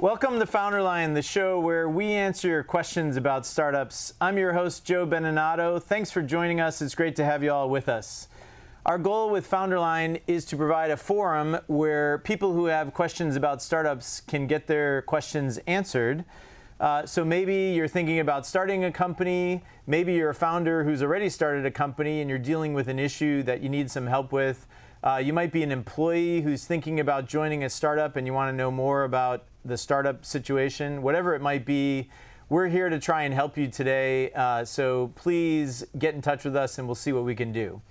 Welcome to FounderLine, the show where we answer your questions about startups. I'm your host, Joe Beninato. Thanks for joining us. It's great to have you all with us. Our goal with FounderLine is to provide a forum where people who have questions about startups can get their questions answered. So maybe you're thinking about starting a company, maybe you're a founder who's already started a company and you're dealing with an issue that you need some help with. You might be an employee who's thinking about joining a startup and you want to know more about the startup situation. Whatever it might be, we're here to try and help you today. So please get in touch with us and we'll see what we can do.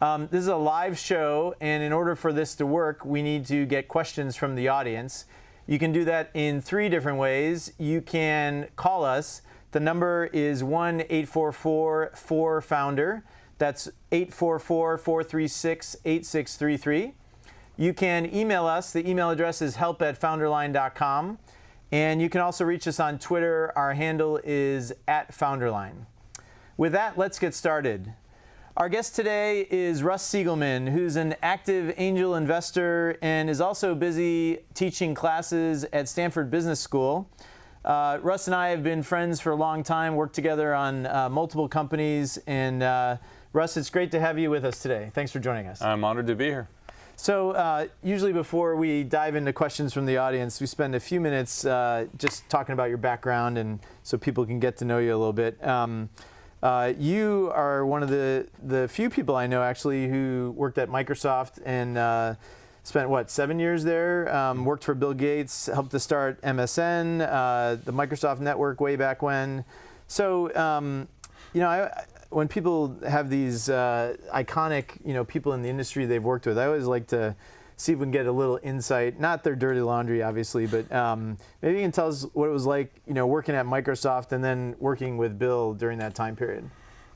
This is a live show, and in order for this to work, we need to get questions from the audience. You can do that in 3 different ways. You can call us. The number is 1-844-4FOUNDER. That's 844-436-8633. You can email us. The email address is help@founderline.com. And you can also reach us on Twitter. Our handle is @FounderLine. With that, let's get started. Our guest today is Russ Siegelman, who's an active angel investor and is also busy teaching classes at Stanford Business School. Russ and I have been friends for a long time, worked together on multiple companies, and Russ, it's great to have you with us today. Thanks for joining us. I'm honored to be here. So usually before we dive into questions from the audience, we spend a few minutes just talking about your background and so people can get to know you a little bit. You are one of the few people I know actually who worked at Microsoft and spent, 7 years there? Worked for Bill Gates, helped to start MSN, the Microsoft network way back when. So, when people have these iconic, people in the industry they've worked with, I always like to see if we can get a little insight, not their dirty laundry, obviously, but maybe you can tell us what it was like, working at Microsoft and then working with Bill during that time period.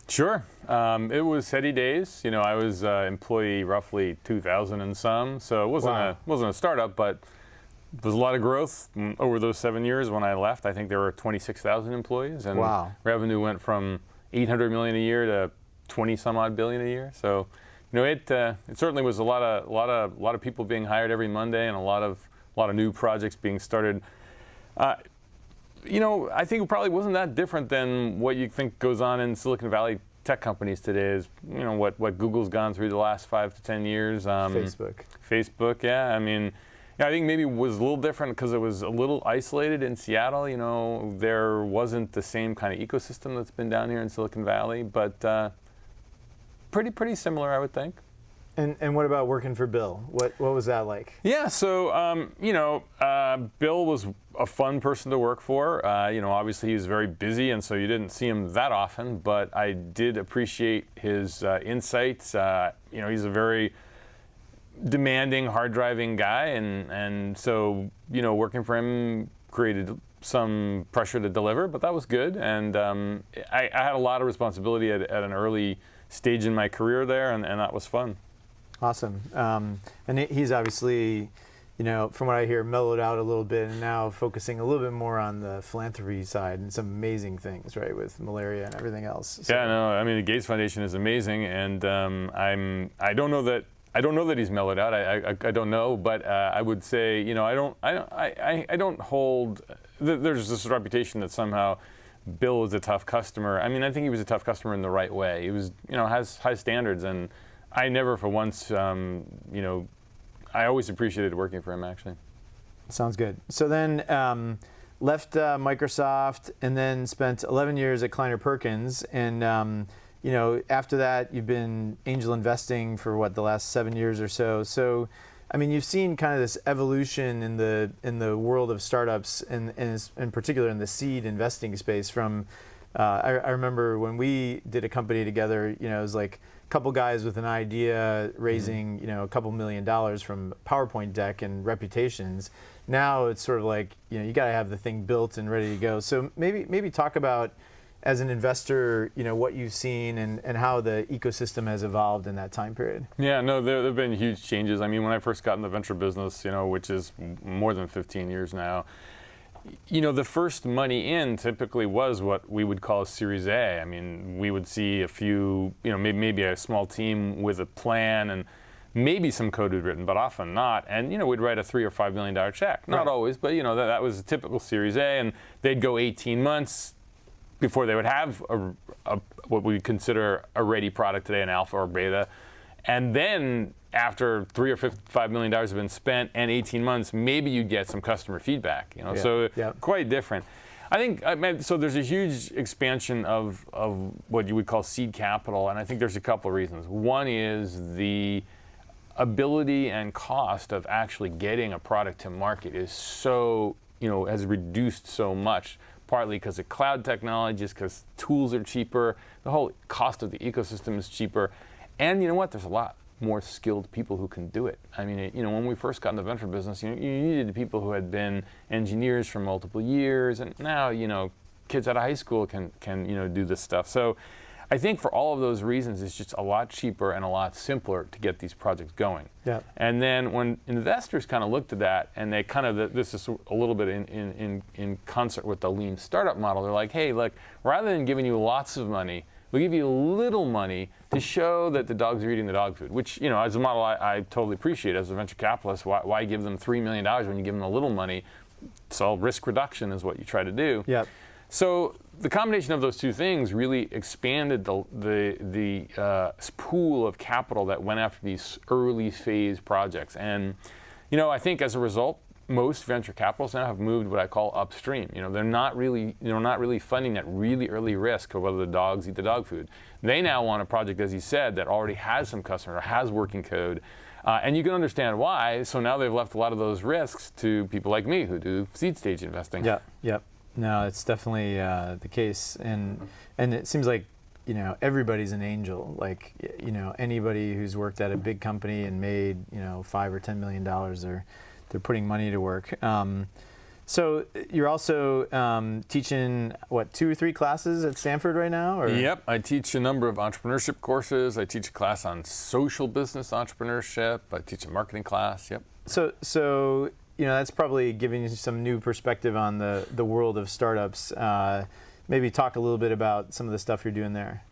Sure. It was heady days. I was employee roughly 2,000 and some, so it wasn't a startup, but there was a lot of growth over those 7 years. When I left, I think there were 26,000 employees, and revenue went from 800 million a year to 20 some odd billion a year. So, it certainly was a lot of people being hired every Monday and a lot of new projects being started. I think it probably wasn't that different than what you think goes on in Silicon Valley tech companies today. Is what Google's gone through the last 5 to 10 years. Facebook, yeah. I think maybe it was a little different because it was a little isolated in Seattle. There wasn't the same kind of ecosystem that's been down here in Silicon Valley, but pretty similar, I would think. And what about working for Bill? What was that like? Yeah, so Bill was a fun person to work for. Obviously he was very busy, and so you didn't see him that often. But I did appreciate his insights. He's a very demanding, hard-driving guy, and so working for him created some pressure to deliver, but that was good. And I had a lot of responsibility at an early stage in my career there, and that was fun. Awesome. And he's obviously, from what I hear, mellowed out a little bit and now focusing a little bit more on the philanthropy side and some amazing things, right, with malaria and everything else. So. Yeah, no, the Gates Foundation is amazing, and I don't know that he's mellowed out. I don't know, but I would say, I don't hold. There's this reputation that somehow Bill was a tough customer. I think he was a tough customer in the right way. He was, has high standards, and I never for once, I always appreciated working for him, actually. Sounds good. So then left Microsoft and then spent 11 years at Kleiner Perkins. And, after that, you've been angel investing for, the last 7 years or so. So, you've seen kind of this evolution in the world of startups, and in particular in the seed investing space from, I remember when we did a company together, it was like a couple guys with an idea raising, a couple $1 million from PowerPoint deck and reputations. Now it's sort of like, you got to have the thing built and ready to go. So maybe talk about, as an investor, what you've seen and how the ecosystem has evolved in that time period. Yeah, no, there have been huge changes. When I first got in the venture business, which is more than 15 years now, the first money in typically was what we would call a Series A. We would see a few, maybe a small team with a plan, and maybe some code we'd written, but often not. And we'd write a $3 or $5 million check. Not always, but that was a typical Series A, and they'd go 18 months before they would have what we consider a ready product today, an alpha or beta. And then after $3 or $5 million have been spent and 18 months, maybe you'd get some customer feedback. So quite different. I think so. There's a huge expansion of what you would call seed capital, and I think there's a couple of reasons. One is the ability and cost of actually getting a product to market is so has reduced so much. Partly because of cloud technologies, because tools are cheaper, the whole cost of the ecosystem is cheaper, and there's a lot more skilled people who can do it. I mean, when we first got in the venture business, you needed people who had been engineers for multiple years, and now, kids out of high school can do this stuff. So I think for all of those reasons, it's just a lot cheaper and a lot simpler to get these projects going. Yeah. And then when investors kind of looked at that, and they kind of, this is a little bit in concert with the lean startup model, they're like, hey, look, rather than giving you lots of money, we'll give you a little money to show that the dogs are eating the dog food, which, as a model I totally appreciate as a venture capitalist. Why give them $3 million when you give them a little money? So risk reduction is what you try to do. Yeah. So the combination of those two things really expanded the pool of capital that went after these early phase projects. And, I think as a result, most venture capitalists now have moved what I call upstream. They're not really funding that really early risk of whether the dogs eat the dog food. They now want a project, as you said, that already has some customers or has working code. And you can understand why. So now they've left a lot of those risks to people like me who do seed stage investing. Yeah. Yep. No, it's definitely the case, and it seems like everybody's an angel. Like anybody who's worked at a big company and made $5 or $10 million, they're putting money to work. So you're also teaching 2 or 3 classes at Stanford right now? Or? Yep, I teach a number of entrepreneurship courses. I teach a class on social business entrepreneurship. I teach a marketing class. Yep. So. That's probably giving you some new perspective on the world of startups. Maybe talk a little bit about some of the stuff you're doing there.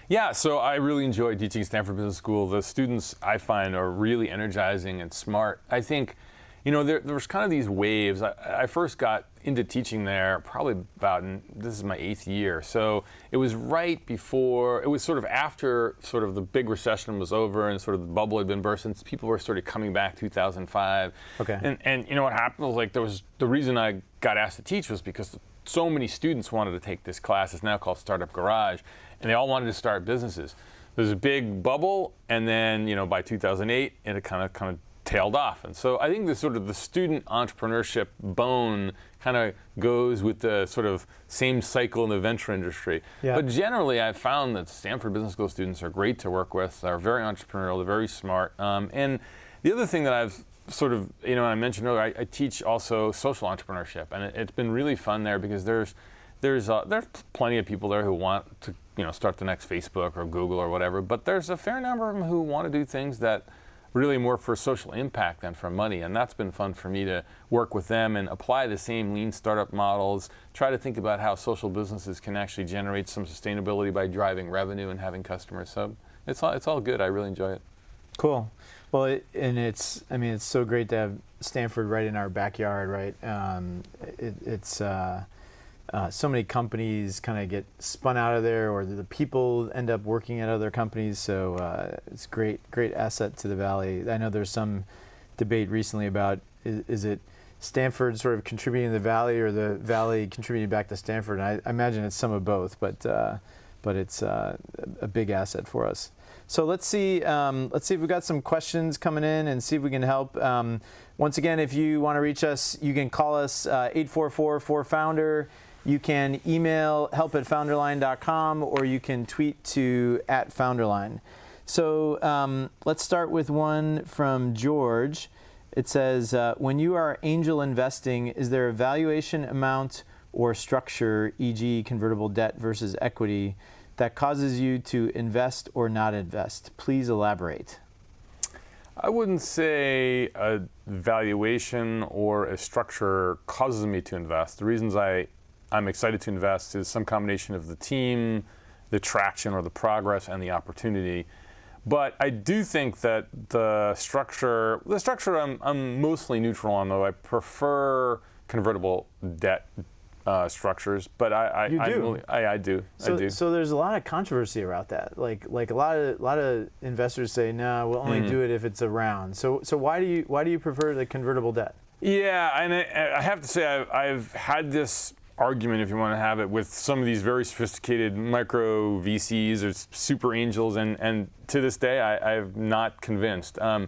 Yeah, so I really enjoy teaching Stanford Business School. The students I find are really energizing and smart. I think, there's kind of these waves. I first got into teaching there probably this is my 8th year. So it was right before, it was sort of after sort of the big recession was over and sort of the bubble had been burst, and people were sort of coming back 2005. Okay. And what happened was the reason I got asked to teach was because so many students wanted to take this class. It's now called Startup Garage, and they all wanted to start businesses. There's a big bubble, and then by 2008, it kind of tailed off. And so I think the sort of the student entrepreneurship bone kind of goes with the sort of same cycle in the venture industry. Yeah. But generally, I've found that Stanford Business School students are great to work with. They're very entrepreneurial. They're very smart. And the other thing that I've sort of, I mentioned earlier, I teach also social entrepreneurship, and it's been really fun there because there's plenty of people there who want to start the next Facebook or Google or whatever. But there's a fair number of them who want to do things that really more for social impact than for money, and that's been fun for me to work with them and apply the same lean startup models, try to think about how social businesses can actually generate some sustainability by driving revenue and having customers. So it's all good. I really enjoy it. Cool. Well, it's so great to have Stanford right in our backyard, right? It's so many companies kind of get spun out of there, or the people end up working at other companies. So it's great asset to the Valley. I know there's some debate recently about is it Stanford sort of contributing to the Valley or the Valley contributing back to Stanford? And I imagine it's some of both, but it's a big asset for us. So let's see if we've got some questions coming in and see if we can help. Once again, if you want to reach us, you can call us 844-4-FOUNDER. You can email help@founderline.com, or you can tweet to @founderline. So let's start with one from George. It says, when you are angel investing, is there a valuation amount or structure, e.g. convertible debt versus equity, that causes you to invest or not invest? Please elaborate. I wouldn't say a valuation or a structure causes me to invest. The reasons I'm excited to invest is some combination of the team, the traction or the progress, and the opportunity. But I do think that the structure I'm mostly neutral on, though. I prefer convertible debt structures, but I do. So there's a lot of controversy about that. Like a lot of investors say, no, we'll only do it if it's a round. So why do you prefer the convertible debt? Yeah, and I have to say I've had this argument, if you want to have it, with some of these very sophisticated micro VCs or super angels, and to this day I'm not convinced. I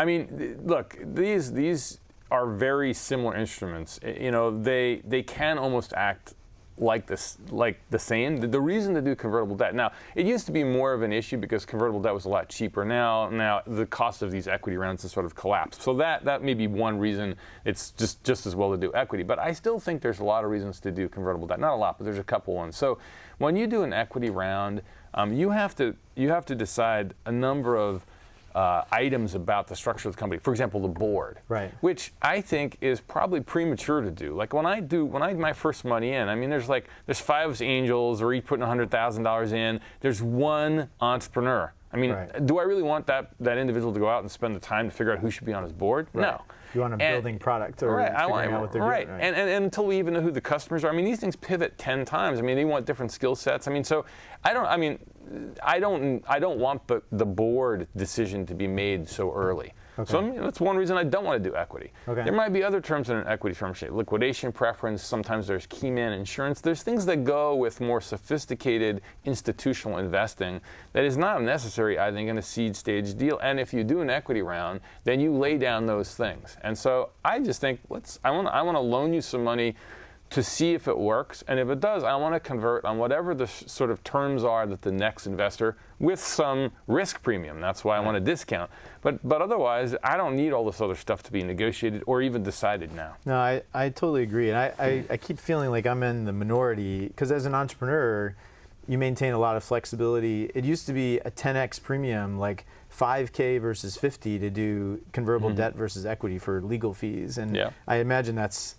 mean, look, these are very similar instruments. You know, they can almost act like the same. The reason to do convertible debt, now it used to be more of an issue because convertible debt was a lot cheaper. Now the cost of these equity rounds has sort of collapsed. So that may be one reason it's just as well to do equity. But I still think there's a lot of reasons to do convertible debt. Not a lot, but there's a couple ones. So when you do an equity round, you have to decide a number of items about the structure of the company. For example, the board, right? Which I think is probably premature to do. Like when I had my first money in, I mean, there's 5 angels, or each putting $100,000 in. There's one entrepreneur. I mean, do I really want that individual to go out and spend the time to figure out who should be on his board? Right. No. You want a building product, or figuring out what they're doing. Right. And until we even know who the customers are. I mean, these things pivot 10 times. I mean, they want different skill sets. I mean, so I don't want the board decision to be made so early. Okay. So that's one reason I don't want to do equity. Okay. There might be other terms in an equity term sheet. Liquidation preference, sometimes there's key man insurance. There's things that go with more sophisticated institutional investing that is not necessary, I think, in a seed stage deal. And if you do an equity round, then you lay down those things. And so I just think, I want to loan you some money to see if it works, and if it does, I want to convert on whatever the sort of terms are that the next investor, with some risk premium. That's why I want a discount. But otherwise, I don't need all this other stuff to be negotiated or even decided now. No, I totally agree, and I keep feeling like I'm in the minority, because as an entrepreneur, you maintain a lot of flexibility. It used to be a 10x premium, like $5K versus $50 to do convertible debt versus equity for legal fees, and I imagine that's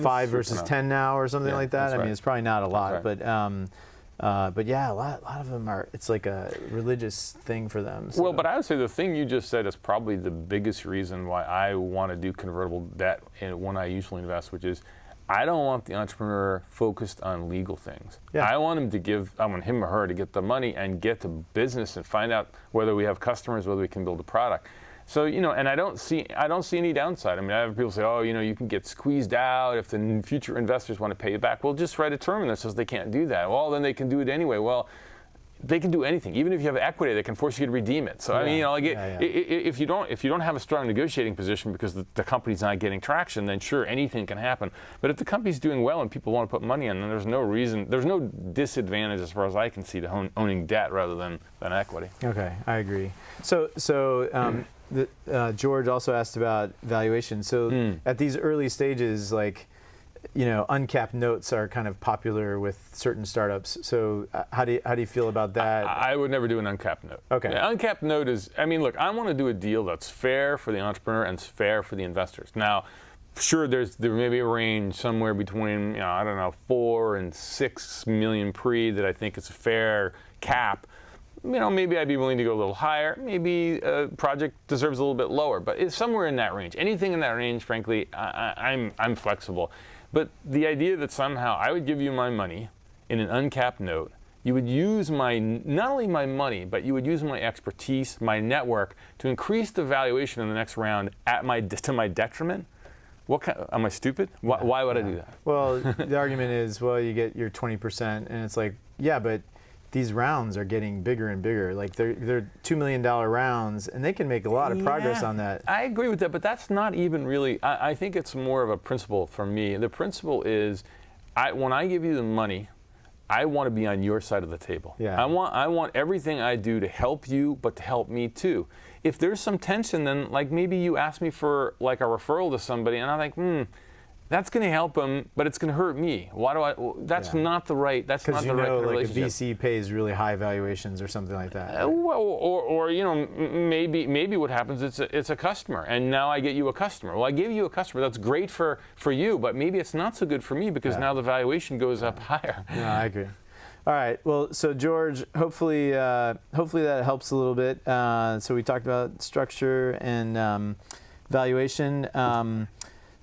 5 versus 10 now, or something like that. I mean, it's probably not a lot, but yeah, a lot of them are. It's like a religious thing for them. So. Well, but I would say the thing you just said is probably the biggest reason why I want to do convertible debt when I usually invest, which is I don't want the entrepreneur focused on legal things. Yeah. I want him or her to get the money and get to business and find out whether we have customers, whether we can build a product. So, and I don't see any downside. I mean, I have people say, you can get squeezed out if the future investors want to pay you back. Well, just write a term in that says they can't do that. Well, then they can do it anyway. Well, they can do anything. Even if you have equity, they can force you to redeem it. So, if you don't have a strong negotiating position because the company's not getting traction, then sure, anything can happen. But if the company's doing well and people want to put money in, then there's no disadvantage as far as I can see to owning debt rather than equity. Okay, I agree. So George also asked about valuation. So at these early stages, uncapped notes are kind of popular with certain startups. So how do you feel about that? I would never do an uncapped note. Okay. Yeah, uncapped note is, look, I want to do a deal that's fair for the entrepreneur and fair for the investors. Now, sure, there may be a range somewhere between 4 and 6 million pre that I think is a fair cap. Maybe I'd be willing to go a little higher. Maybe a project deserves a little bit lower, but it's somewhere in that range. Anything in that range, frankly, I'm flexible. But the idea that somehow I would give you my money in an uncapped note, you would use not only my money, but you would use my expertise, my network, to increase the valuation in the next round to my detriment. Am I stupid? Why would I do that? Well, the argument is, you get your 20%, and it's like, yeah, but these rounds are getting bigger and bigger. Like they're $2 million rounds, and they can make a lot of progress on that. I agree with that, but that's not even really. I think it's more of a principle for me. The principle is, when I give you the money, I want to be on your side of the table. Yeah. I want everything I do to help you, but to help me too. If there's some tension, then maybe you ask me for a referral to somebody, and I'm like, that's going to help them, but it's going to hurt me. Why do I? That's not the right. That's not the right kind of relationship. Because a VC pays really high valuations or something like that. Maybe what happens it's a customer, and now I get you a customer. Well, I gave you a customer. That's great for you, but maybe it's not so good for me because now the valuation goes up higher. No, I agree. All right. Well, so George, hopefully that helps a little bit. So we talked about structure and valuation.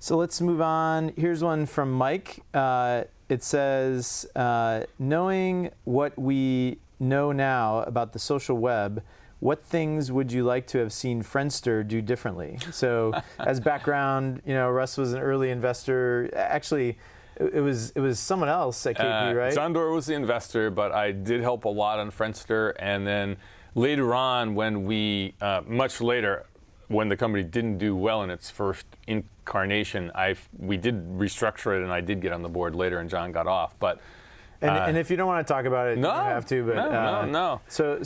So let's move on. Here's one from Mike. It says, knowing what we know now about the social web, what things would you like to have seen Friendster do differently? So as background, Russ was an early investor. Actually, it was someone else at KP, right? John Doerr was the investor, but I did help a lot on Friendster. And then later on, when much later, when the company didn't do well in its first incarnation, we did restructure it, and I did get on the board later, and John got off. But and if you don't want to talk about it, no, you don't have to. But no. So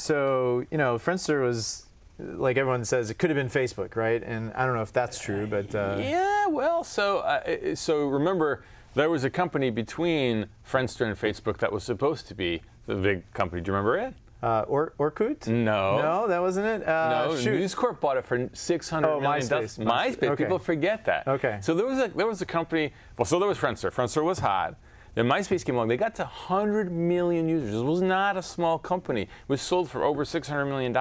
Friendster was, like everyone says, it could have been Facebook, right? And I don't know if that's true, but yeah. Well, so remember, there was a company between Friendster and Facebook that was supposed to be the big company. Do you remember it? Orkut? No, that wasn't it. No, shoot. News Corp bought it for $600 million. MySpace. Okay. People forget that. Okay. So there was a company. Well, so there was Friendster. Friendster was hot. Then MySpace came along. They got to 100 million users. It was not a small company. It was sold for over $600 million.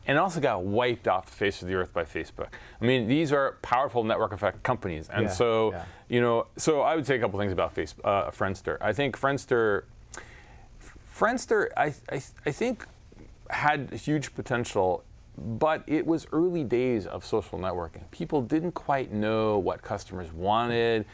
And also got wiped off the face of the earth by Facebook. I mean, these are powerful network effect companies. And so I would say a couple things about Friendster. I think Friendster, I think, had huge potential, but it was early days of social networking. People didn't quite know what customers wanted.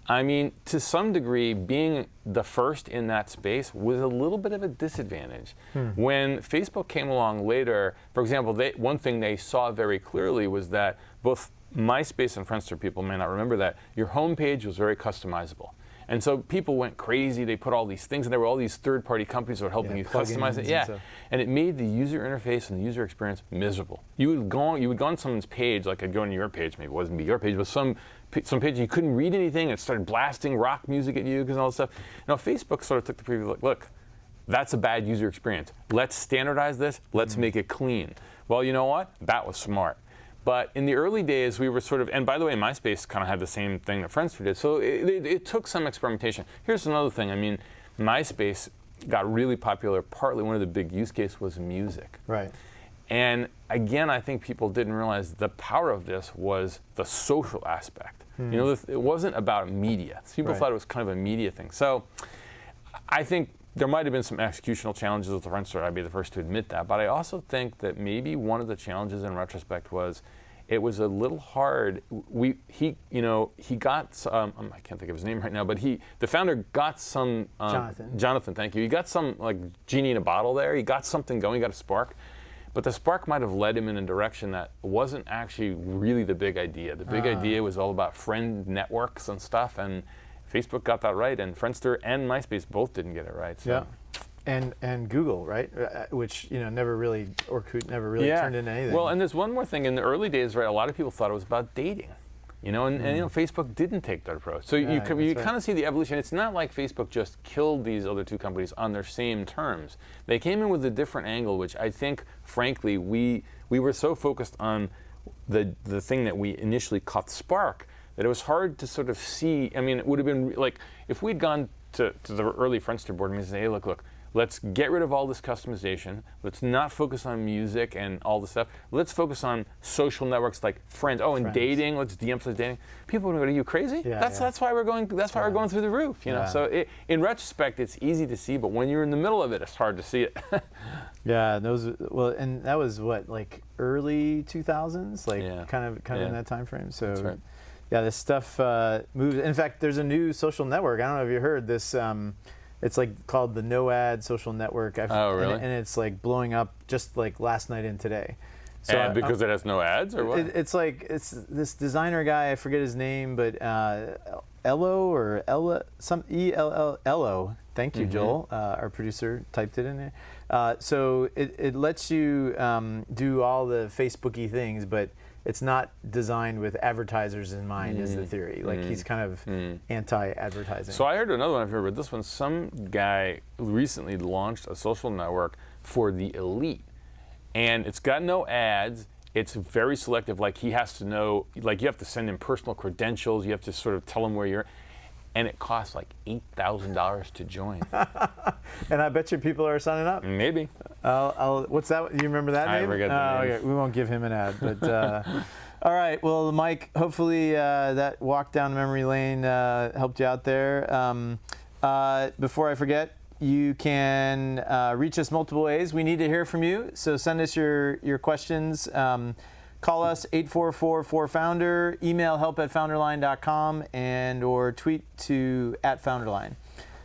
I mean, to some degree, being the first in that space was a little bit of a disadvantage. When Facebook came along later, for example, one thing they saw very clearly was that both MySpace and Friendster, people may not remember that, your homepage was very customizable. And so people went crazy. They put all these things, and there were all these third-party companies that were helping you customize it. Yeah, and it made the user interface and the user experience miserable. You would go on someone's page, like I'd go on your page, maybe it wasn't your page, but some page you couldn't read anything, and it started blasting rock music at you and all this stuff. Now Facebook sort of took the preview, look, that's a bad user experience. Let's standardize this. Let's make it clean. Well, you know what? That was smart. But in the early days, we were sort of, and by the way, MySpace kind of had the same thing that Friendster did. So it took some experimentation. Here's another thing. I mean, MySpace got really popular. Partly one of the big use cases was music. Right. And again, I think people didn't realize the power of this was the social aspect. It wasn't about media. People thought it was kind of a media thing. So I think there might have been some executional challenges with the Friendster. I'd be the first to admit that. But I also think that maybe one of the challenges in retrospect was it was a little hard. He got some, I can't think of his name right now, but the founder got some Jonathan, thank you. He got some like genie in a bottle there. He got something going. He got a spark. But the spark might have led him in a direction that wasn't actually really the big idea. The big idea was all about friend networks and stuff, and Facebook got that right, and Friendster and MySpace both didn't get it right. So. Yeah, and Google, right? Which Orkut never really turned into anything. Well, and there's one more thing. In the early days, right, a lot of people thought it was about dating, and Facebook didn't take that approach. So you kind of see the evolution. It's not like Facebook just killed these other two companies on their same terms. They came in with a different angle, which I think, frankly, we were so focused on the thing that we initially caught spark that it was hard to sort of see. I mean, it would have been like if we'd gone to the early Friendster board meetings and say, hey, look, let's get rid of all this customization. Let's not focus on music and all this stuff. Let's focus on social networks like friends. Oh, and dating. Let's de-emphasize dating. People would go, are you crazy? That's why we're going. That's why we're going through the roof. So in retrospect, it's easy to see, but when you're in the middle of it, it's hard to see it. And that was what, like early 2000s, kind of in that time frame. So. That's right. Yeah, this stuff moves. In fact, there's a new social network. I don't know if you heard this. It's like called the No Ad Social Network. Oh, really? And it's like blowing up just like last night and today. So because it has no ads, or what? It's this designer guy. I forget his name, but some ELLO. Thank you, Joel, our producer, typed it in there. So it lets you do all the Facebooky things, but it's not designed with advertisers in mind, is the theory. Like he's kind of anti-advertising. So I heard another one I've heard, but this one, some guy recently launched a social network for the elite. And it's got no ads. It's very selective. Like he has to know, like you have to send him personal credentials. You have to sort of tell him where you're. and it costs like $8,000 to join. And I bet you people are signing up. Maybe. What's that? You remember that name? I forget the name. Okay. We won't give him an ad. But all right. Well, Mike, hopefully that walk down memory lane helped you out there. Before I forget, you can reach us multiple ways. We need to hear from you, so send us your questions. Call us 844-4FOUNDER, email help@founderline.com, and or tweet to @founderline.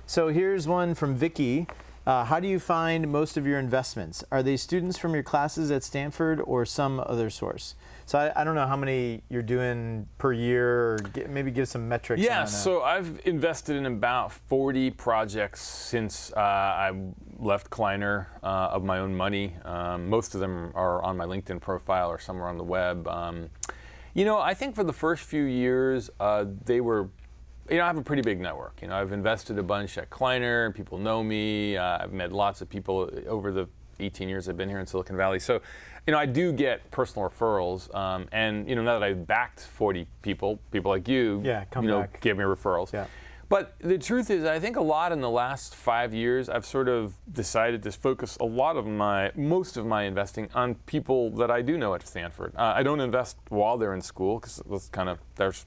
So here's one from Vicky. How do you find most of your investments? Are they students from your classes at Stanford or some other source? So I don't know how many you're doing per year, or maybe give some metrics. Yeah, on that. so I've invested in about 40 projects since I left Kleiner of my own money. Most of them are on my LinkedIn profile or somewhere on the web. I think for the first few years, they were, I have a pretty big network. I've invested a bunch at Kleiner, people know me. I've met lots of people over the 18 years I've been here in Silicon Valley. So, I do get personal referrals, and now that I've backed 40 people like you, back. give me referrals. Yeah. But the truth is, I think a lot in the last 5 years, I've sort of decided to focus most of my investing on people that I do know at Stanford. I don't invest while they're in school because there's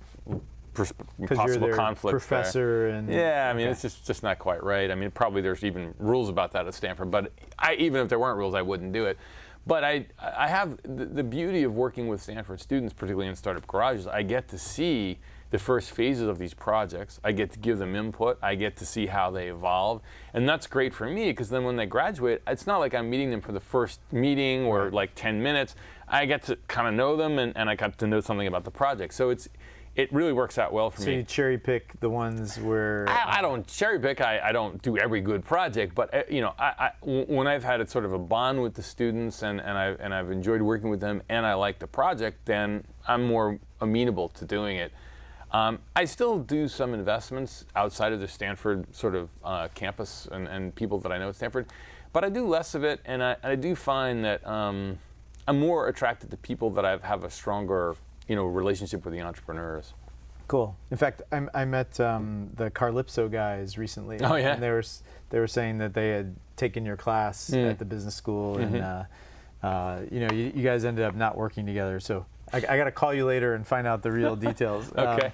possible conflict professor there. Yeah, it's just not quite right. Probably there's even rules about that at Stanford, but even if there weren't rules, I wouldn't do it. But I have the beauty of working with Stanford students, particularly in startup garages. I get to see the first phases of these projects. I get to give them input. I get to see how they evolve. And that's great for me because then when they graduate, it's not like I'm meeting them for the first meeting or like 10 minutes. I get to kind of know them and I got to know something about the project. So it really works out well for me. So you cherry pick the ones where... I don't cherry pick. I don't do every good project, but when I've had sort of a bond with the students and I've enjoyed working with them and I like the project, then I'm more amenable to doing it. I still do some investments outside of the Stanford sort of campus and people that I know at Stanford, but I do less of it, and I do find that I'm more attracted to people that have a stronger relationship with the entrepreneurs. Cool. In fact, I met the Carlypso guys recently. Oh yeah. And they were saying that they had taken your class at the business school, and you guys ended up not working together. So I got to call you later and find out the real details. Okay.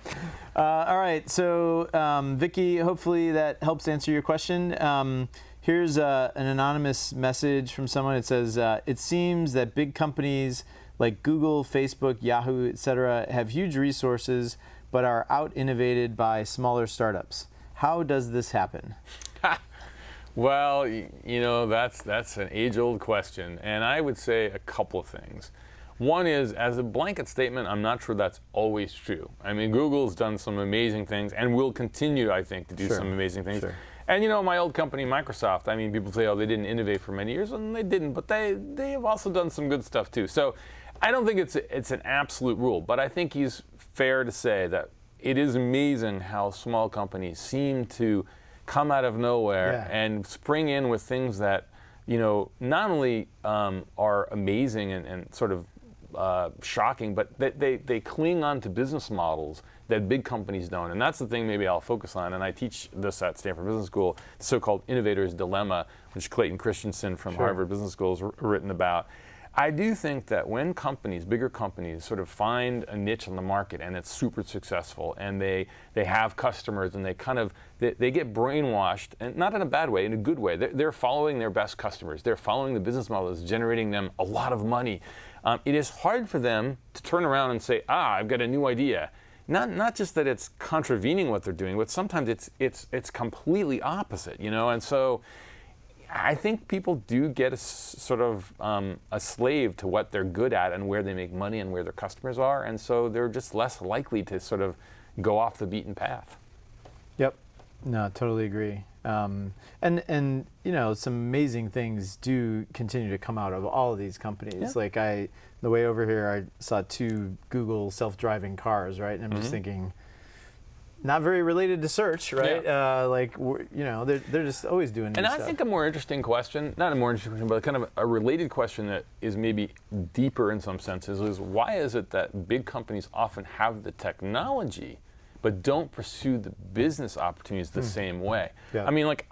All right. So Vicky, hopefully that helps answer your question. Here's an anonymous message from someone. It says, it seems that big companies like Google, Facebook, Yahoo, etc., have huge resources, but are out-innovated by smaller startups. How does this happen? Well, that's an age-old question, and I would say a couple of things. One is, as a blanket statement, I'm not sure that's always true. Google's done some amazing things, and will continue, I think, to do some amazing things. Sure. And my old company, Microsoft, people say, oh, they didn't innovate for many years, and they didn't, but they have also done some good stuff too. So I don't think it's an absolute rule, but I think he's fair to say that it is amazing how small companies seem to come out of nowhere and spring in with things that, not only are amazing and sort of shocking, but they cling on to business models that big companies don't. And that's the thing maybe I'll focus on. And I teach this at Stanford Business School, the so-called innovator's dilemma, which Clayton Christensen from Harvard Business School has written about. I do think that when bigger companies sort of find a niche on the market and it's super successful and they have customers and they get brainwashed, and not in a bad way, in a good way. They're following their best customers. They're following the business model that's generating them a lot of money. It is hard for them to turn around and say, I've got a new idea. Not just that it's contravening what they're doing, but sometimes it's completely opposite, And so I think people do get a slave to what they're good at and where they make money and where their customers are, and so they're just less likely to sort of go off the beaten path. Yep. No, totally agree. And some amazing things do continue to come out of all of these companies. Like the way over here, I saw 2 Google self-driving cars, right? And I'm just thinking, not very related to search, right? Yeah. They're just always doing new stuff. And I think a more interesting question, not a more interesting question, but kind of a related question that is maybe deeper in some senses, is why is it that big companies often have the technology, but don't pursue the business opportunities the same way. Yeah. I mean, like,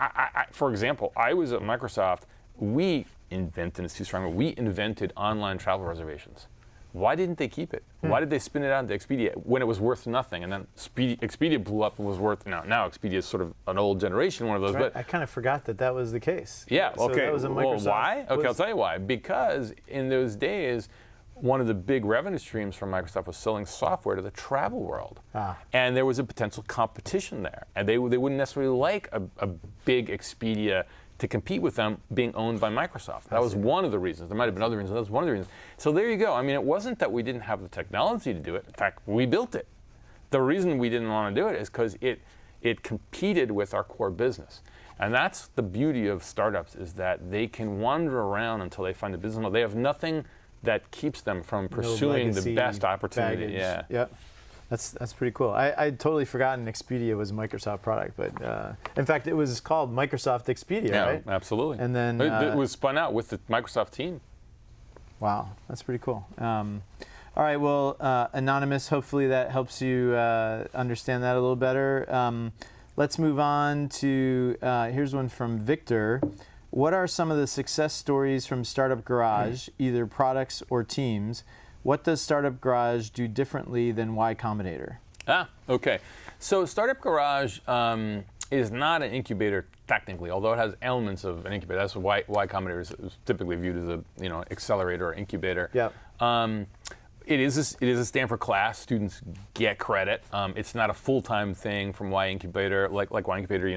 for example, I was at Microsoft. We invented online travel reservations. Why didn't they keep it? Why did they spin it out into Expedia when it was worth nothing? And then Expedia blew up and was worth, now Expedia is sort of an old generation, one of those. Right. But I kind of forgot that was the case. yeah, So okay. that was a Well, Microsoft why? Okay, I'll tell you why. Because in those days, one of the big revenue streams from Microsoft was selling software to the travel world. And there was a potential competition there. And they wouldn't necessarily like a big Expedia to compete with them being owned by Microsoft. That was one of the reasons. There might have been other reasons. That was one of the reasons. So there you go. I mean, it wasn't that we didn't have the technology to do it. In fact, we built it. The reason we didn't want to do it is because it competed with our core business. And that's the beauty of startups, is that they can wander around until they find a business model. They have nothing that keeps them from pursuing the best opportunity. Baggage. Yeah. Yep. That's pretty cool. I'd totally forgotten Expedia was a Microsoft product, but in fact, it was called Microsoft Expedia, Yeah, right? absolutely. And then it was spun out with the Microsoft team. Wow, that's pretty cool. All right, well, Anonymous, hopefully that helps you understand that a little better. Let's move on to, here's one from Victor. What are some of the success stories from Startup Garage, either products or teams? What does Startup Garage do differently than Y Combinator? Okay. So Startup Garage is not an incubator technically, although it has elements of an incubator. That's why Y Combinator is typically viewed as a accelerator or incubator. Yep. It is a Stanford class. Students get credit. It's not a full-time thing from Y Incubator. Like Y Incubator,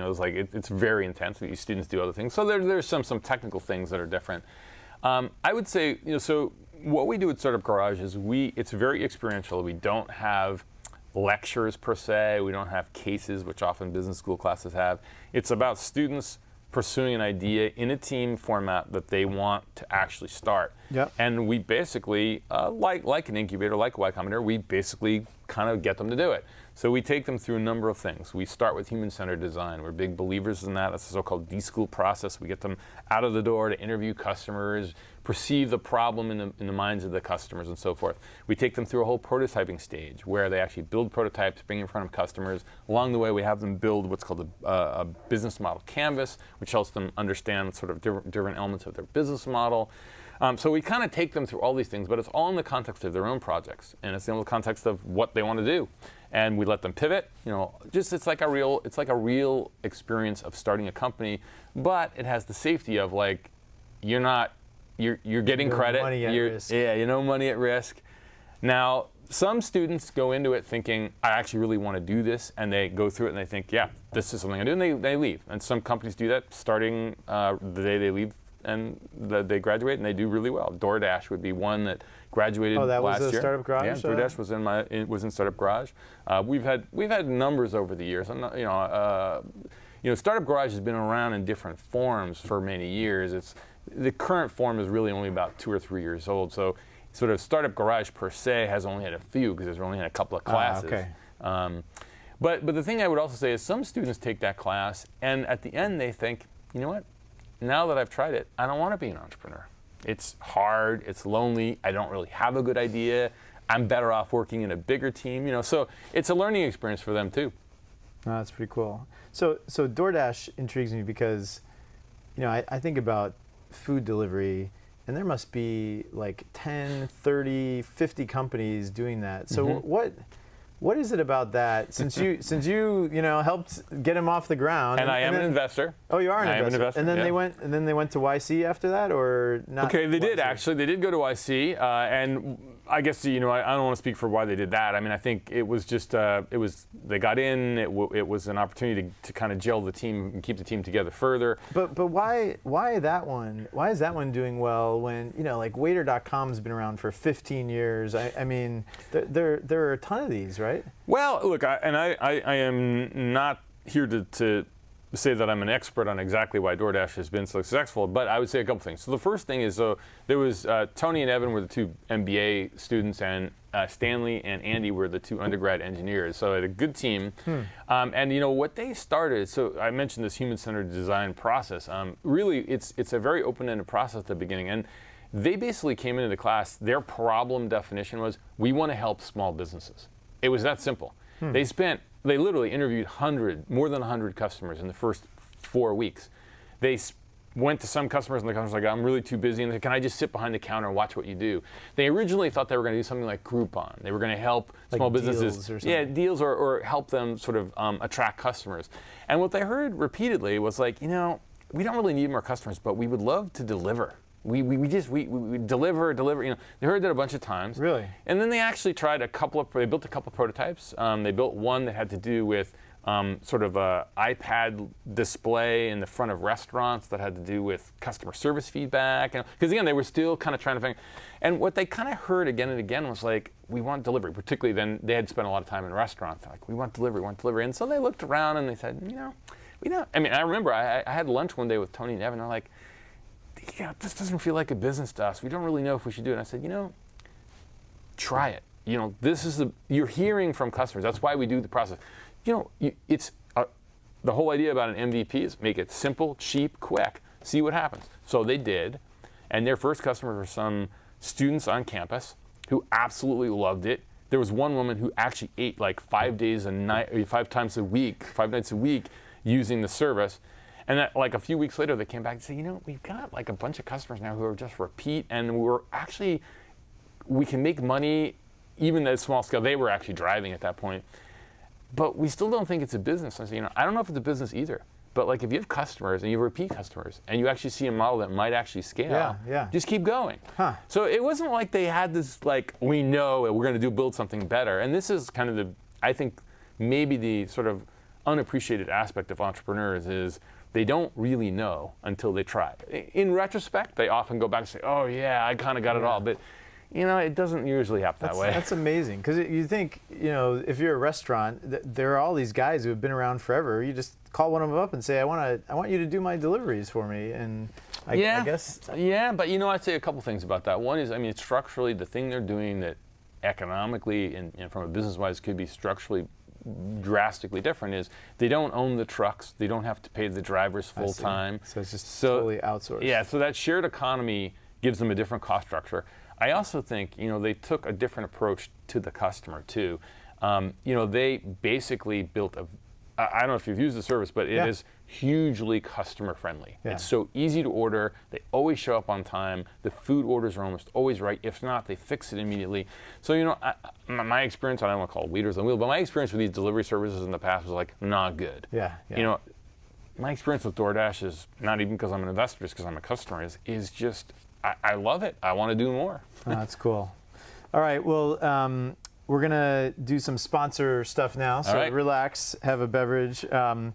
it's very intense. These students do other things. So there's some technical things that are different. I would say, so what we do at Startup Garage is it's very experiential. We don't have lectures per se. We don't have cases, which often business school classes have. It's about students pursuing an idea in a team format that they want to actually start. Yep. And we basically, like an incubator, like Y Combinator, we basically kind of get them to do it. So we take them through a number of things. We start with human-centered design. We're big believers in that. That's the so-called D-School process. We get them out of the door to interview customers, perceive the problem in the minds of the customers, and so forth. We take them through a whole prototyping stage where they actually build prototypes, bring in front of customers. Along the way, we have them build what's called a business model canvas, which helps them understand sort of different elements of their business model. So we kind of take them through all these things, but it's all in the context of their own projects, and it's in the context of what they want to do. And we let them pivot. It's like a real experience of starting a company, but it has the safety of you're getting credit. Money at risk. Yeah, money at risk. Now, some students go into it thinking, I actually really want to do this, and they go through it and they think, yeah, this is something I do, and they leave. And some companies do that starting the day they leave and they graduate, and they do really well. DoorDash would be one that graduated last year. Oh, that was the Startup Garage? Yeah, DoorDash was in Startup Garage. We've had numbers over the years. Startup Garage has been around in different forms for many years. The current form is really only about 2 or 3 years old. So, sort of Startup Garage per se has only had a few because there's only had a couple of classes. Okay. But the thing I would also say is some students take that class and at the end they think, you know what? Now that I've tried it, I don't want to be an entrepreneur. It's hard, it's lonely, I don't really have a good idea. I'm better off working in a bigger team, So it's a learning experience for them too. Oh, that's pretty cool. So DoorDash intrigues me because, I think about food delivery, and there must be like 10, 30, 50 companies doing that. So what is it about that? Since you helped get him off the ground, and I am an investor. Oh, you are an investor. I am an investor. And then yeah. they went to YC after that, or not? Okay, they YC? did actually. They did go to YC, and I guess I don't want to speak for why they did that. I mean, I think it was just they got in. It was an opportunity to kind of gel the team and keep the team together further. But why that one? Why is that one doing well when like Waiter.com's been around for 15 years? I mean, there are a ton of these, right? Well, look, I am not here to say that I'm an expert on exactly why DoorDash has been so successful, but I would say a couple things. So the first thing is, there was Tony and Evan were the 2 MBA students, and Stanley and Andy were the 2 undergrad engineers. So I had a good team. And what they started, so I mentioned this human-centered design process. Really, it's a very open-ended process at the beginning. And they basically came into the class, their problem definition was, we want to help small businesses. It was that simple. They literally interviewed more than 100 customers in the first 4 weeks. They went to some customers, and the customers were like, I'm really too busy, and they said, can I just sit behind the counter and watch what you do? They originally thought they were going to do something like Groupon. They were going to help small businesses. Deals or help them sort of attract customers. And what they heard repeatedly was like, we don't really need more customers, but we would love to deliver. We deliver. They heard that a bunch of times. Really? And then they actually tried they built a couple of prototypes. They built one that had to do with sort of a iPad display in the front of restaurants that had to do with customer service feedback. Because again, they were still kind of trying to think. And what they kind of heard again and again was like, we want delivery. Particularly then they had spent a lot of time in restaurants. They're like, we want delivery. And so they looked around and they said, we don't. I mean, I remember I had lunch one day with Tony and Evan. They're like, this doesn't feel like a business to us. We don't really know if we should do it. And I said, try it. This is you're hearing from customers. That's why we do the process. It's the whole idea about an MVP is make it simple, cheap, quick. See what happens. So they did, and their first customers were some students on campus who absolutely loved it. There was one woman who actually ate like 5 nights a week using the service. And that, like a few weeks later, they came back and said, we've got like a bunch of customers now who are just repeat, and we can make money even at small scale. They were actually driving at that point. But we still don't think it's a business. I said, I don't know if it's a business either. But like if you have customers and you have repeat customers and you actually see a model that might actually scale, just keep going. So it wasn't like they had this like, we know we're going to build something better. And this is kind of I think maybe the sort of unappreciated aspect of entrepreneurs is they don't really know until they try. In retrospect, they often go back and say, oh yeah, I kind of got it all. But it doesn't usually happen that way. That's amazing, because you think, if you're a restaurant, there are all these guys who have been around forever. You just call one of them up and say, I want you to do my deliveries for me, and I guess. Yeah, but I'd say a couple things about that. One is, structurally, the thing they're doing that economically and from a business-wise could be structurally drastically different is they don't own the trucks. They don't have to pay the drivers full time. So it's just totally outsourced. Yeah, so that shared economy gives them a different cost structure. I also think, they took a different approach to the customer too. They basically built I don't know if you've used the service, but it is hugely customer friendly. Yeah. It's so easy to order. They always show up on time. The food orders are almost always right. If not, they fix it immediately. So, my experience, I don't want to call it leaders on the wheel, but my experience with these delivery services in the past was like not good. Yeah. My experience with DoorDash is not even because I'm an investor, just because I'm a customer, is just, I love it. I want to do more. Oh, that's cool. All right, well, we're going to do some sponsor stuff now, so relax, have a beverage. I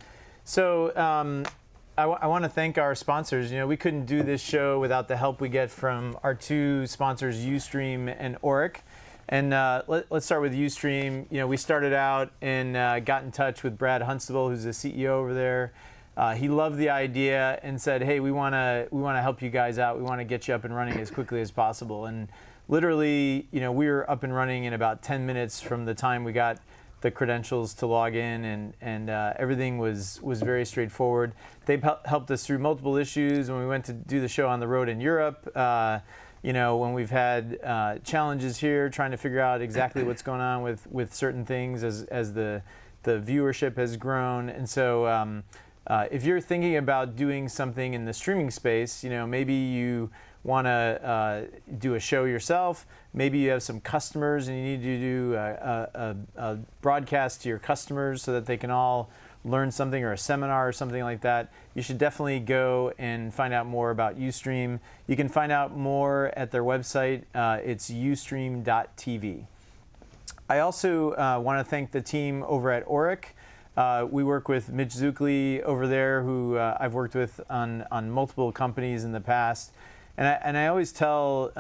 want to thank our sponsors. We couldn't do this show without the help we get from our two sponsors, Ustream and Orrick. And let's start with Ustream. We started out and got in touch with Brad Hunstable, who's the CEO over there. He loved the idea and said, hey, we want to help you guys out. We want to get you up and running as quickly as possible. And literally, we were up and running in about 10 minutes from the time we got the credentials to log in, and everything was very straightforward. They've helped us through multiple issues when we went to do the show on the road in Europe. When we've had challenges here, trying to figure out exactly what's going on with certain things as the viewership has grown. And so if you're thinking about doing something in the streaming space, maybe you want to do a show yourself. Maybe you have some customers and you need to do a broadcast to your customers so that they can all learn something, or a seminar or something like that. You should definitely go and find out more about Ustream. You can find out more at their website. It's ustream.tv. I also want to thank the team over at Orrick. We work with Mitch Zuklie over there, who I've worked with on multiple companies in the past. And I always tell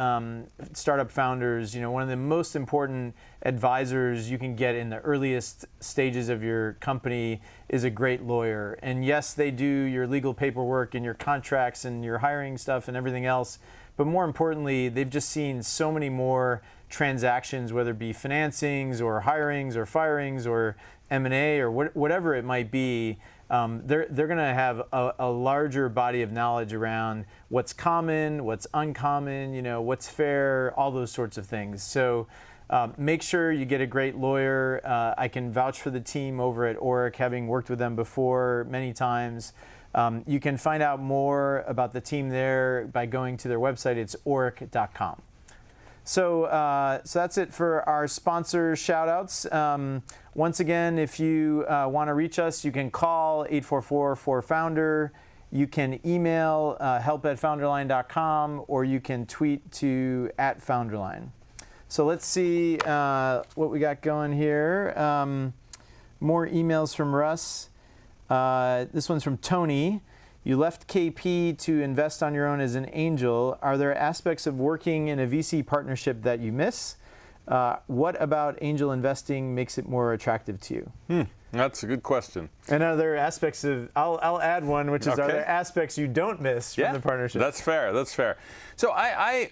startup founders, one of the most important advisors you can get in the earliest stages of your company is a great lawyer. And yes, they do your legal paperwork and your contracts and your hiring stuff and everything else. But more importantly, they've just seen so many more transactions, whether it be financings or hirings or firings or M&A or whatever it might be. They're going to have a larger body of knowledge around what's common, what's uncommon, what's fair, all those sorts of things. So Make sure you get a great lawyer. I can vouch for the team over at Orrick, having worked with them before many times. You can find out more about the team there by going to their website. It's orrick.com. So that's it for our sponsor shout-outs. Once again, if you want to reach us, you can call 844-4FOUNDER. You can email help@founderline.com, or you can tweet to @founderline. So let's see what we got going here. More emails from Russ. This one's from Tony. You left KP to invest on your own as an angel. Are there aspects of working in a VC partnership that you miss? What about angel investing makes it more attractive to you? That's a good question. And are there aspects of, I'll add one, which is, Okay. are there aspects you don't miss from the partnership? That's fair. That's fair. So I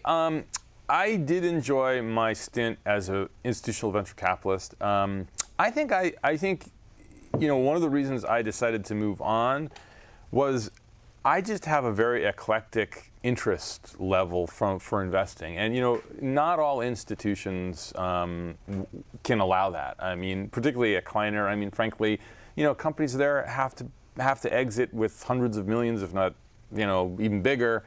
did enjoy my stint as an institutional venture capitalist. I think one of the reasons I decided to move on was I just have a very eclectic interest level for investing, and not all institutions can allow that. I mean, particularly at Kleiner. I mean, frankly, companies there have to exit with hundreds of millions, if not, even bigger.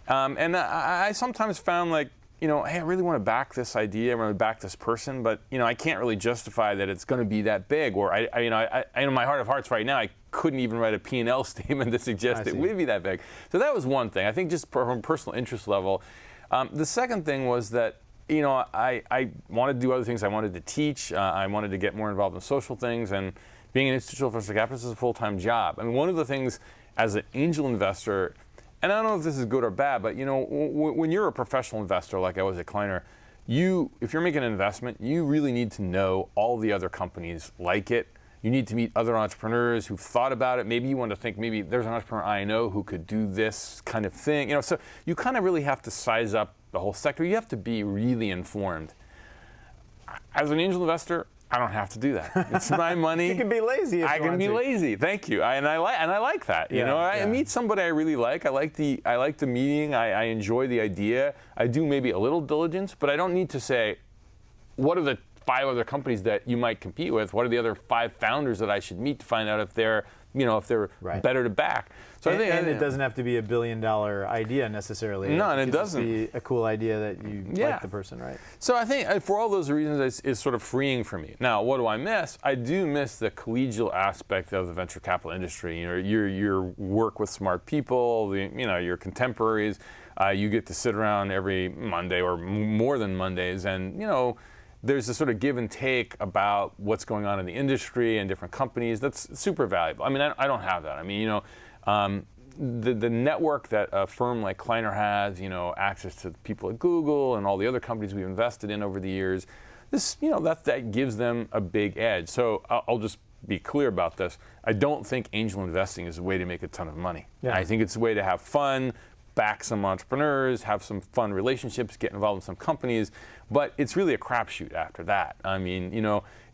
And I sometimes found like, hey, I really want to back this idea, I want to back this person, but I can't really justify that it's going to be that big. Or I in my heart of hearts right now, I couldn't even write a P&L statement to suggest it would be that big. So that was one thing. I think just from a personal interest level. The second thing was that I wanted to do other things. I wanted to teach. I wanted to get more involved in social things, and being an institutional venture capitalist is a full-time job. I mean, one of the things as an angel investor. And I don't know if this is good or bad, but when you're a professional investor like I was at Kleiner, if you're making an investment, you really need to know all the other companies like it. You need to meet other entrepreneurs who've thought about it. Maybe you want to think maybe there's an entrepreneur I know who could do this kind of thing. So you kind of really have to size up the whole sector. You have to be really informed. As an angel investor, I don't have to do that. It's my money. You can be lazy if you want to. I can be lazy. Thank you. I like that. I meet somebody I really like. I like the meeting. I enjoy the idea. I do maybe a little diligence, but I don't need to say, what are the 5 other companies that you might compete with? What are the other 5 founders that I should meet to find out if they're better to back? So I think it doesn't have to be $1 billion idea necessarily. No, and it doesn't. Just be a cool idea that you like the person, right? So I think for all those reasons, it's sort of freeing for me. Now, what do I miss? I do miss the collegial aspect of the venture capital industry. Your work with smart people, your contemporaries. You get to sit around every Monday or more than Mondays, and there's a sort of give and take about what's going on in the industry and different companies. That's super valuable. I mean, I don't have that. I mean, the network that a firm like Kleiner has, access to people at Google and all the other companies we've invested in over the years, that gives them a big edge. So I'll just be clear about this. I don't think angel investing is a way to make a ton of money. Yeah. I think it's a way to have fun, back some entrepreneurs, have some fun relationships, get involved in some companies, but it's really a crapshoot after that. I mean,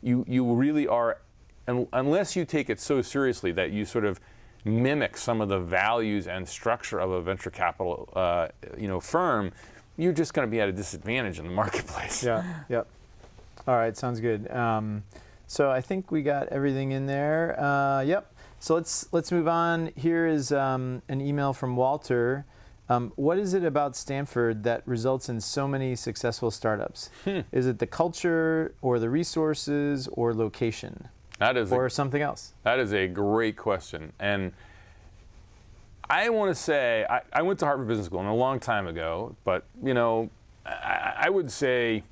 you really are, unless you take it so seriously that you sort of mimic some of the values and structure of a venture capital, firm, you're just going to be at a disadvantage in the marketplace. Yeah. Yep. All right. Sounds good. So I think we got everything in there. Yep. So let's move on. Here is an email from Walter. What is it about Stanford that results in so many successful startups? Is it the culture or the resources or location? Or something else? That is a great question. And I want to say, I went to Harvard Business School a long time ago, but I would say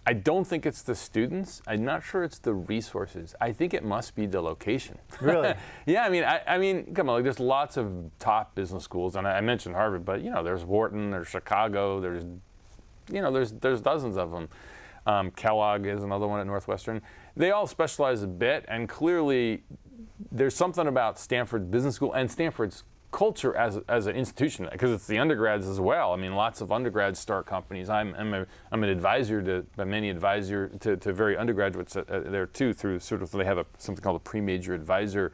I don't think it's the students. I'm not sure it's the resources. I think it must be the location. Really? Yeah, I mean, come on, like, there's lots of top business schools, and I mentioned Harvard, but there's Wharton, there's Chicago, there's dozens of them. Kellogg is another one at Northwestern. They all specialize a bit, and clearly there's something about Stanford Business School and Stanford's culture as an institution, because it's the undergrads as well. I mean, lots of undergrads start companies. I'm an advisor to many to very undergraduates there too, through sort of, they have something called a pre-major advisor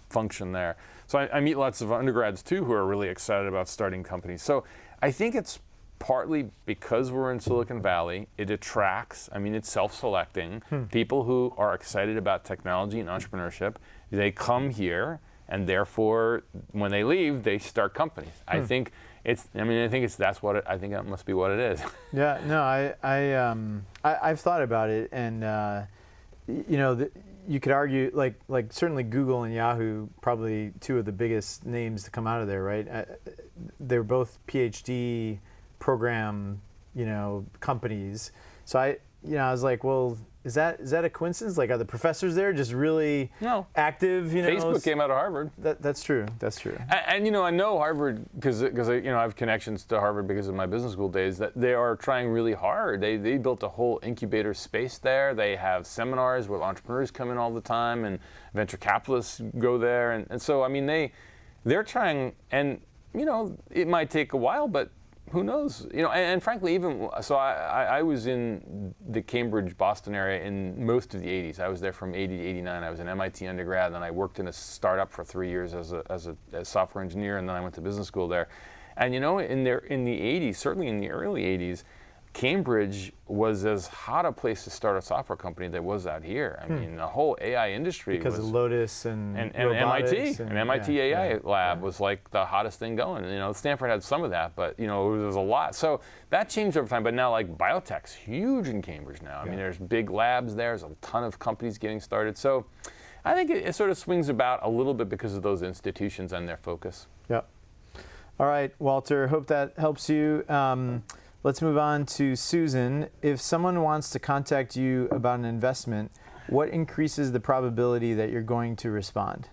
function there. So I meet lots of undergrads too who are really excited about starting companies. So I think it's partly because we're in Silicon Valley, it attracts, I mean, it's self-selecting, people who are excited about technology and entrepreneurship. They come here, and therefore, when they leave, they start companies. I think that's what I think that must be what it is. Yeah, no, I've thought about it, and you could argue, like certainly Google and Yahoo, probably two of the biggest names to come out of there, right? They're both PhD program, companies. So I was like, well, is that a coincidence? Like, are the professors there just really active? Facebook came out of Harvard. That's true. That's true. And I know Harvard because I have connections to Harvard because of my business school days. That they are trying really hard. They built a whole incubator space there. They have seminars where entrepreneurs come in all the time, and venture capitalists go there. And so I mean they're trying, and it might take a while, but who knows? And frankly, even so, I was in the Cambridge, Boston area in most of the 80s. I was there from 80 to 89. I was an MIT undergrad, and I worked in a startup for 3 years as a software engineer, and then I went to business school there. And in the 80s, certainly in the early 80s, Cambridge was as hot a place to start a software company that was out here. I mean, the whole AI industry because was, of Lotus and MIT. And MIT AI lab was like the hottest thing going. Stanford had some of that, but there was a lot. So that changed over time. But now, like, biotech's huge in Cambridge now. I mean, there's big labs there. There's a ton of companies getting started. So I think it sort of swings about a little bit because of those institutions and their focus. Yep. All right, Walter. Hope that helps you. Let's move on to Susan. If someone wants to contact you about an investment, what increases the probability that you're going to respond?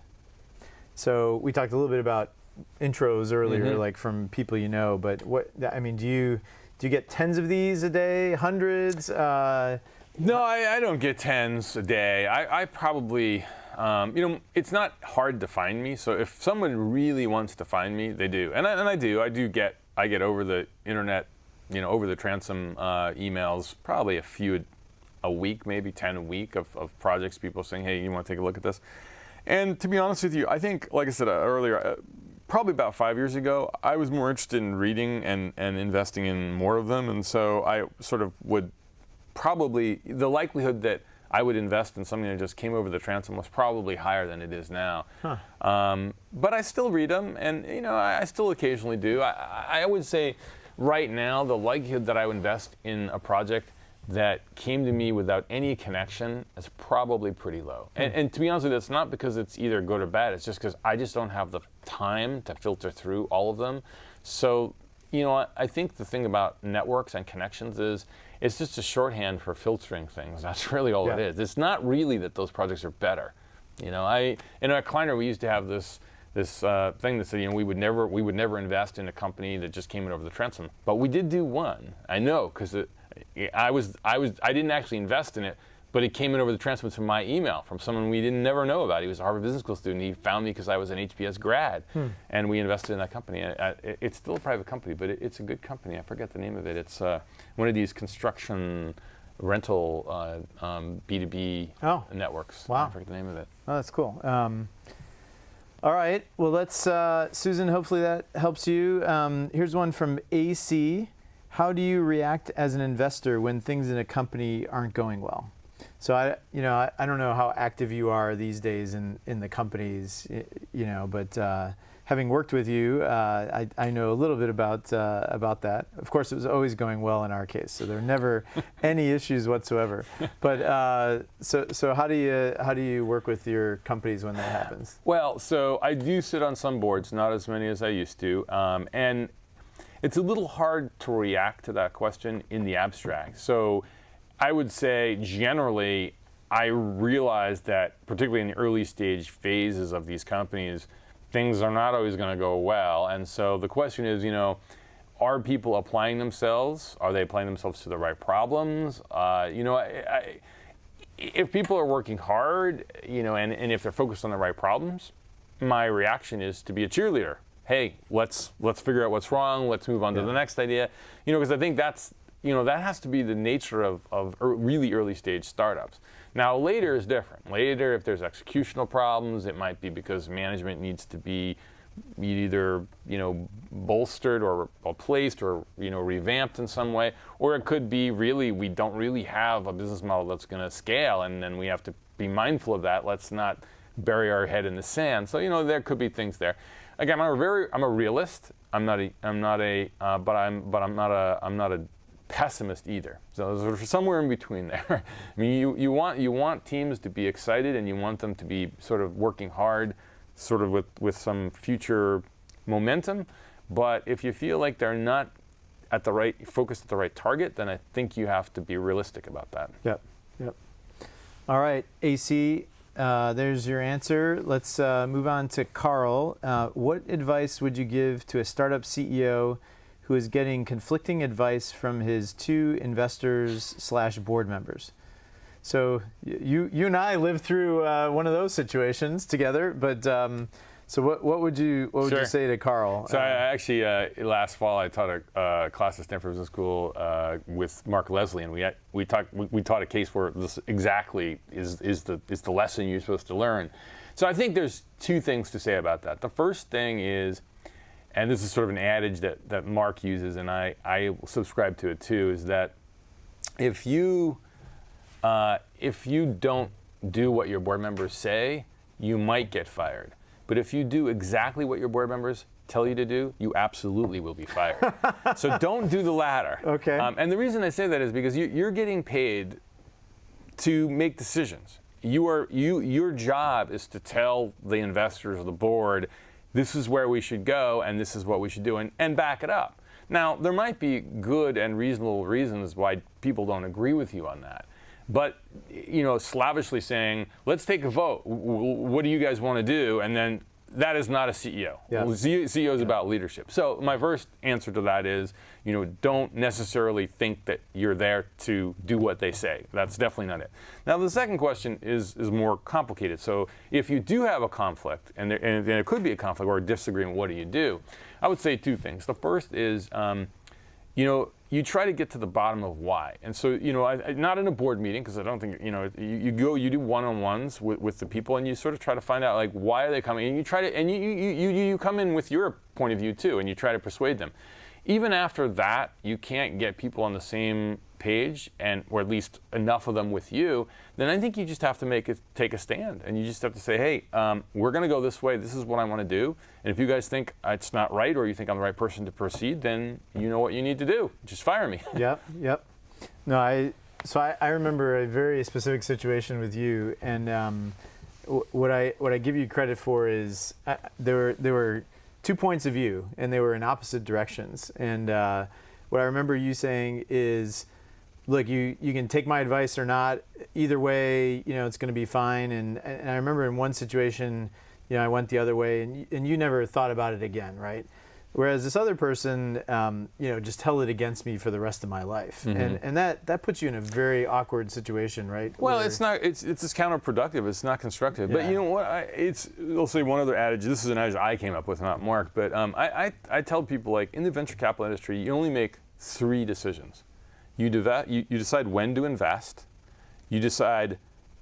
So we talked a little bit about intros earlier, like from people but do you get tens of these a day, hundreds? No, I don't get tens a day. I probably, it's not hard to find me. So if someone really wants to find me, they do, and I do. I get over the internet. Over the transom emails, probably a few a week, maybe 10 a week of projects, people saying, hey, you want to take a look at this? And to be honest with you, I think, like I said earlier, probably about 5 years ago, I was more interested in reading and investing in more of them. And so I sort of would probably, the likelihood that I would invest in something that just came over the transom was probably higher than it is now. But I still read them, and I still occasionally do. I would say, right now, the likelihood that I would invest in a project that came to me without any connection is probably pretty low. And to be honest with you, it's not because it's either good or bad. It's just because I just don't have the time to filter through all of them. So, I think the thing about networks and connections is it's just a shorthand for filtering things. That's really all it is. It's not really that those projects are better. At Kleiner, we used to have this thing that said, we would never invest in a company that just came in over the transom. But we did do one. I know, because I didn't actually invest in it, but it came in over the transom from my email from someone we didn't never know about. He was a Harvard Business School student. He found me because I was an HBS grad, and we invested in that company. It's still a private company, but it's a good company. I forget the name of it. It's one of these construction rental B2B networks. Wow. I forget the name of it. Oh, that's cool. All right. Well, let's, Susan, hopefully that helps you. Here's one from AC. How do you react as an investor when things in a company aren't going well? So I don't know how active you are these days in the companies, but having worked with you, I know a little bit about that. Of course, it was always going well in our case, so there are never any issues whatsoever. But so how do you work with your companies when that happens? Well, so I do sit on some boards, not as many as I used to, and it's a little hard to react to that question in the abstract. So I would say generally, I realize that particularly in the early stage phases of these companies, things are not always going to go well. And so the question is, are people applying themselves? Are they applying themselves to the right problems? If people are working hard, and if they're focused on the right problems, my reaction is to be a cheerleader. Hey, let's figure out what's wrong. Let's move on to the next idea. Because I think that has to be the nature of really early stage startups. Now, later is different. Later, if there's executional problems, it might be because management needs to be either bolstered or replaced or revamped in some way, or it could be really we don't really have a business model that's going to scale, and then we have to be mindful of that. Let's not bury our head in the sand. So there could be things there. Again, I'm a realist. I'm not a pessimist either. So there's somewhere in between there. I mean, you want teams to be excited, and you want them to be sort of working hard, sort of with some future momentum. But if you feel like they're not focused at the right target, then I think you have to be realistic about that. Yep. All right, AC, there's your answer. Let's move on to Carl. What advice would you give to a startup CEO who is getting conflicting advice from his 2 investors/board members? So you and I lived through one of those situations together, but so what would you say to Carl? So I actually last fall I taught a class at Stanford Business School with Mark Leslie, and we taught a case where this exactly is the lesson you're supposed to learn. So I think there's 2 things to say about that. The first thing is, and this is sort of an adage that Mark uses, and I subscribe to it too, is that if you don't do what your board members say, you might get fired. But if you do exactly what your board members tell you to do, you absolutely will be fired. So don't do the latter. Okay. And the reason I say that is because you're getting paid to make decisions. Your job is to tell the investors or the board, this is where we should go and this is what we should do, and back it up. Now, there might be good and reasonable reasons why people don't agree with you on that. But, slavishly saying, let's take a vote. What do you guys want to do? And then that is not a CEO. Yeah. CEO is about leadership. So my first answer to that is, don't necessarily think that you're there to do what they say. That's definitely not it. Now, the second question is more complicated. So if you do have a conflict, and there could be a conflict or a disagreement, what do you do? I would say 2 things. The first is, you try to get to the bottom of why. And so, not in a board meeting, because I don't think, you do one-on-ones with the people, and you sort of try to find out, like, why are they coming? And you try to, and you come in with your point of view too, and you try to persuade them. Even after that, you can't get people on the same page, or at least enough of them with you, then I think you just have to take a stand, and you just have to say, hey, we're going to go this way. This is what I want to do. And if you guys think it's not right, or you think I'm the right person to proceed, then you know what you need to do. Just fire me. Yep. No, I remember a very specific situation with you, and what I give you credit for is there were 2 points of view, and they were in opposite directions. And what I remember you saying is, look, you can take my advice or not. Either way, it's going to be fine. And I remember in one situation, I went the other way, and you never thought about it again, right? Whereas this other person, just held it against me for the rest of my life, mm-hmm. and that puts you in a very awkward situation, right? Well, it's counterproductive. It's not constructive. Yeah. But you know what? I'll say one other adage. This is an adage I came up with, not Mark. But I tell people, like, in the venture capital industry, you only make 3 decisions. You decide when to invest, you decide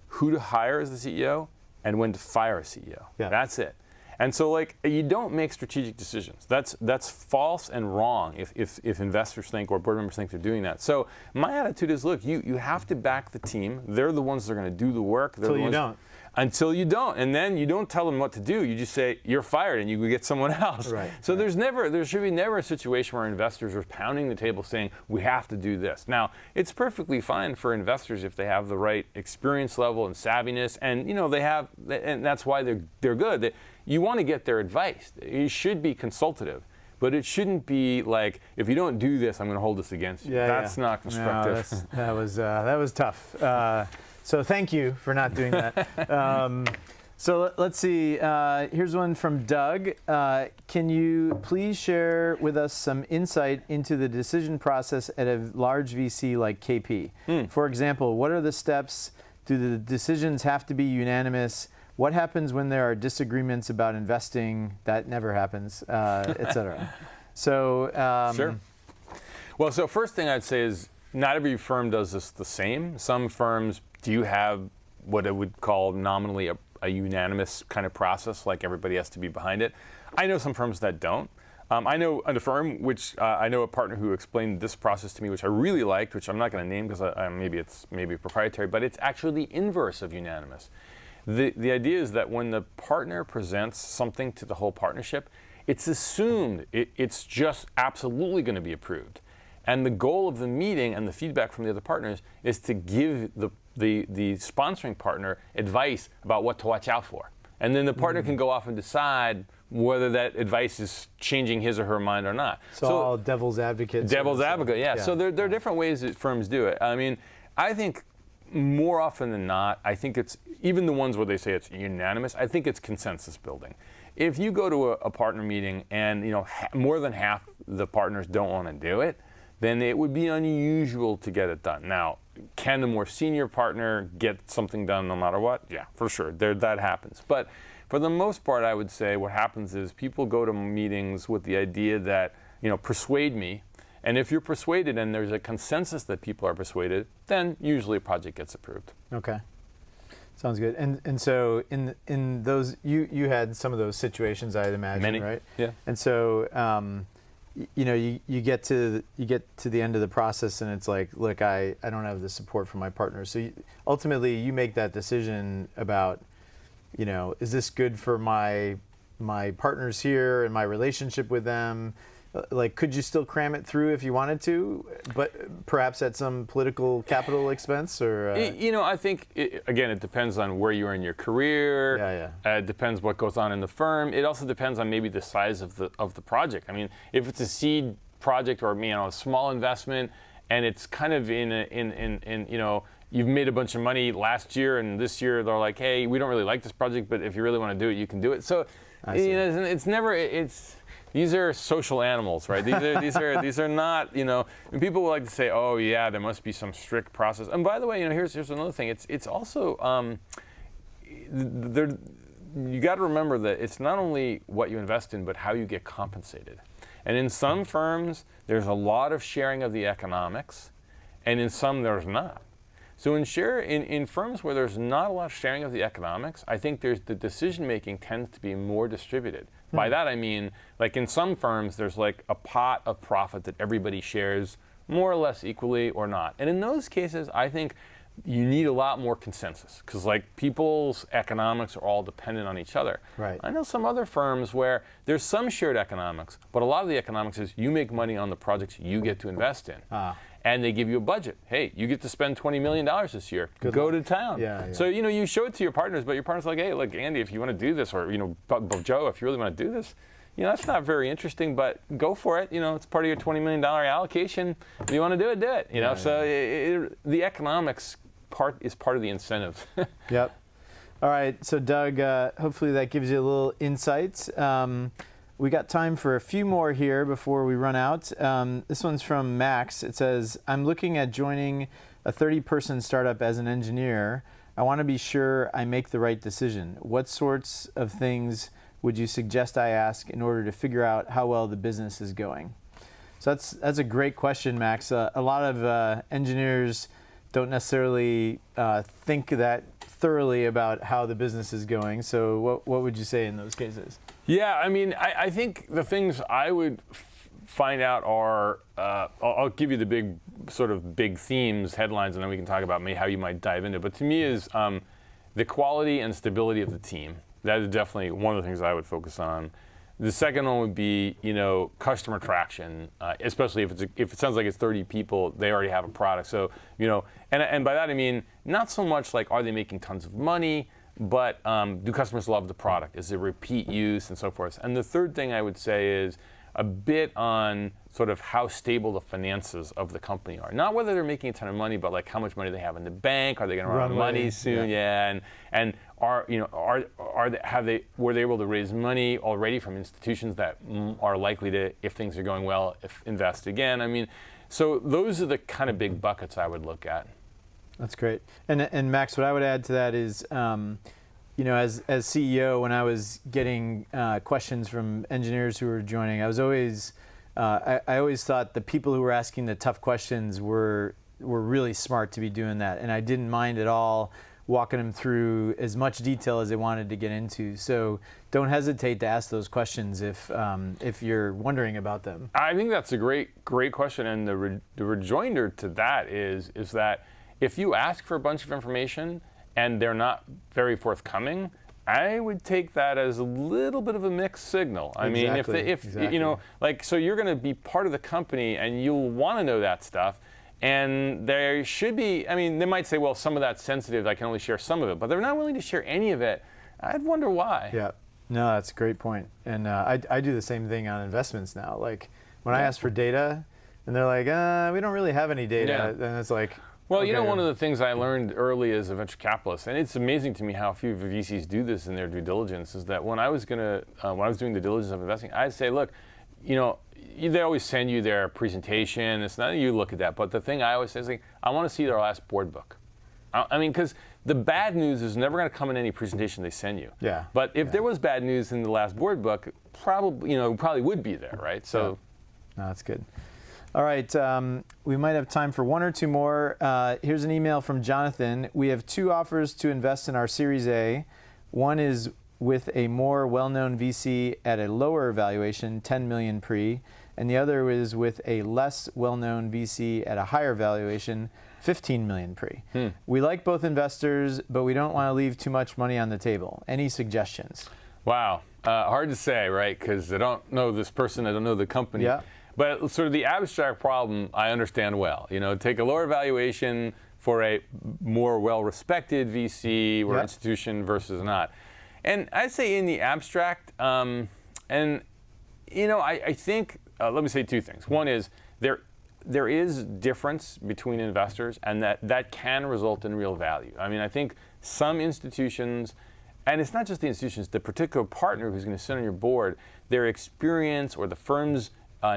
who to hire as the CEO, and when to fire a CEO. Yeah. That's it. And so, like, you don't make strategic decisions. That's false and wrong if investors think or board members think they're doing that. So my attitude is, look, you have to back the team. They're the ones that are going to do the work. Until you don't. And then you don't tell them what to do. You just say, you're fired, and you get someone else. Right. So there should be never a situation where investors are pounding the table saying, we have to do this. Now, it's perfectly fine for investors if they have the right experience level and savviness, and and that's why they're good. You want to get their advice. You should be consultative. But it shouldn't be like, if you don't do this, I'm going to hold this against you. That's not constructive. No, that was tough. So thank you for not doing that. So let's see. Here's one from Doug. Can you please share with us some insight into the decision process at a large VC like KP? For example, what are the steps? Do the decisions have to be unanimous? What happens when there are disagreements about investing? That never happens, et cetera. So sure. Well, so first thing I'd say is not every firm does this the same. Some firms do have what I would call nominally a unanimous kind of process, like everybody has to be behind it. I know some firms that don't. I know a firm which I know a partner who explained this process to me, which I really liked, which I'm not going to name because maybe it's proprietary, but it's actually the inverse of unanimous. The idea is that when the partner presents something to the whole partnership, it's assumed it's just absolutely going to be approved. And the goal of the meeting and the feedback from the other partners is to give the sponsoring partner advice about what to watch out for. And then the partner can go off and decide whether that advice is changing his or her mind or not. So all devil's advocates. Devil's advocate, yeah. So there are different ways that firms do it. I mean, I think more often than not, I think it's, even the ones where they say it's unanimous, I think it's consensus building. If you go to a partner meeting and more than half the partners don't want to do it, then it would be unusual to get it done. Now, can the more senior partner get something done no matter what? Yeah, for sure, that happens. But for the most part, I would say what happens is people go to meetings with the idea that, persuade me. And if you're persuaded and there's a consensus that people are persuaded, then usually a project gets approved. Okay. Sounds good. And so in those, you had some of those situations, I'd imagine, Many. Right? Yeah. And so, you get to the end of the process, and it's like, look, I don't have the support from my partners. So ultimately, you make that decision about, is this good for my partners here and my relationship with them? Like, could you still cram it through if you wanted to, but perhaps at some political capital expense, or? I think again, it depends on where you are in your career. Yeah. It depends what goes on in the firm. It also depends on maybe the size of the project. I mean, if it's a seed project or a small investment, and it's kind of in you've made a bunch of money last year, and this year they're like, hey, we don't really like this project, but if you really want to do it, you can do it. So, it's never. These are social animals, right? These are not, and people would like to say, oh yeah, there must be some strict process. And by the way, here's another thing. It's also you got to remember that it's not only what you invest in, but how you get compensated. And in some firms, there's a lot of sharing of the economics, and in some there's not. So in firms where there's not a lot of sharing of the economics, I think the decision making tends to be more distributed. By that I mean, like in some firms, there's like a pot of profit that everybody shares more or less equally or not. And in those cases, I think you need a lot more consensus, because like people's economics are all dependent on each other. Right. I know some other firms where there's some shared economics, but a lot of the economics is you make money on the projects you get to invest in. And they give you a budget. Hey, you get to spend $20 million this year. Go to town. Yeah. So, you show it to your partners, but your partner's like, hey, look, Andy, if you want to do this, or, Joe, if you really want to do this, that's not very interesting, but go for it. It's part of your $20 million allocation. If you want to do it, do it. So the economics part is part of the incentive. Yep. All right. So, Doug, hopefully that gives you a little insight. We got time for a few more here before we run out. This one's from Max. It says, I'm looking at joining a 30-person startup as an engineer. I want to be sure I make the right decision. What sorts of things would you suggest I ask in order to figure out how well the business is going? So that's a great question, Max. A lot of engineers don't necessarily think that thoroughly about how the business is going. So what would you say in those cases? Yeah, I mean, I think the things I would find out are, I'll give you the big themes, headlines, and then we can talk about maybe how you might dive into it. But to me is the quality and stability of the team. That is definitely one of the things I would focus on. The second one would be, customer traction, especially if it sounds like it's 30 people, they already have a product. So, and by that I mean, not so much like, are they making tons of money, but do customers love the product? Is it repeat use and so forth? And the third thing I would say is a bit on sort of how stable the finances of the company are. Not whether they're making a ton of money, but like how much money they have in the bank. Are they going to run out of money soon? Yeah. And were they able to raise money already from institutions that are likely to, if things are going well, invest again? I mean, so those are the kind of big buckets I would look at. That's great. And Max, what I would add to that is, as CEO, when I was getting questions from engineers who were joining, I was always, I always thought the people who were asking the tough questions were really smart to be doing that, and I didn't mind at all walking them through as much detail as they wanted to get into. So don't hesitate to ask those questions if you're wondering about them. I think that's a great question, and the rejoinder to that is that if you ask for a bunch of information and they're not very forthcoming, I would take that as a little bit of a mixed signal. I mean, if you know, like, so you're going to be part of the company and you'll want to know that stuff. And there should be, I mean, they might say, well, some of that's sensitive, I can only share some of it, but they're not willing to share any of it. I'd wonder why. Yeah, no, that's a great point. And I do the same thing on investments now. Like, when I ask for data, and they're like, we don't really have any data, then it's like, well, okay. you know, one of the things I learned early as a venture capitalist, and it's amazing to me how few VCs do this in their due diligence, is that when I was doing the diligence of investing, I'd say, look, you know, they always send you their presentation. It's not that you look at that, but the thing I always say is, like, I want to see their last board book. I mean, because the bad news is never going to come in any presentation they send you. Yeah. But if there was bad news in the last board book, probably would be there, right? So, no, that's good. All right, we might have time for one or two more. Here's an email from Jonathan. We have 2 offers to invest in our Series A. One is with a more well-known VC at a lower valuation, 10 million pre, and the other is with a less well-known VC at a higher valuation, 15 million pre. We like both investors, but we don't want to leave too much money on the table. Any suggestions? Wow, hard to say, right? Because I don't know this person, I don't know the company. Yeah. But sort of the abstract problem, I understand well. You know, take a lower valuation for a more well-respected VC or institution versus not. And I'd say in the abstract, and you know, I think, let me say 2 things. One is there is difference between investors, and that can result in real value. I mean, I think some institutions, and it's not just the institutions, the particular partner who's going to sit on your board, their experience or the firm's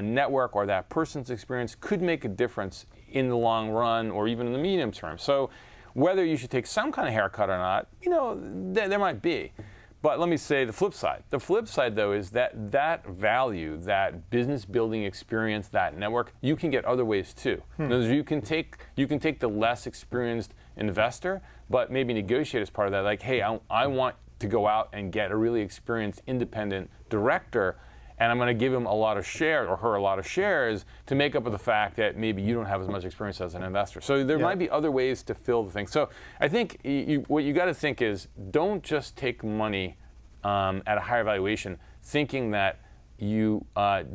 network or that person's experience could make a difference in the long run or even in the medium term. So whether you should take some kind of haircut or not, you know, there might be. But let me say the flip side. The flip side, though, is that value, that business building experience, that network, you can get other ways too. In other words, you can take the less experienced investor, but maybe negotiate as part of that. Like, hey, I want to go out and get a really experienced independent director, and I'm going to give him a lot of shares, or her a lot of shares, to make up for the fact that maybe you don't have as much experience as an investor. So there might be other ways to fill the thing. So I think what you got to think is, don't just take money at a higher valuation, thinking that you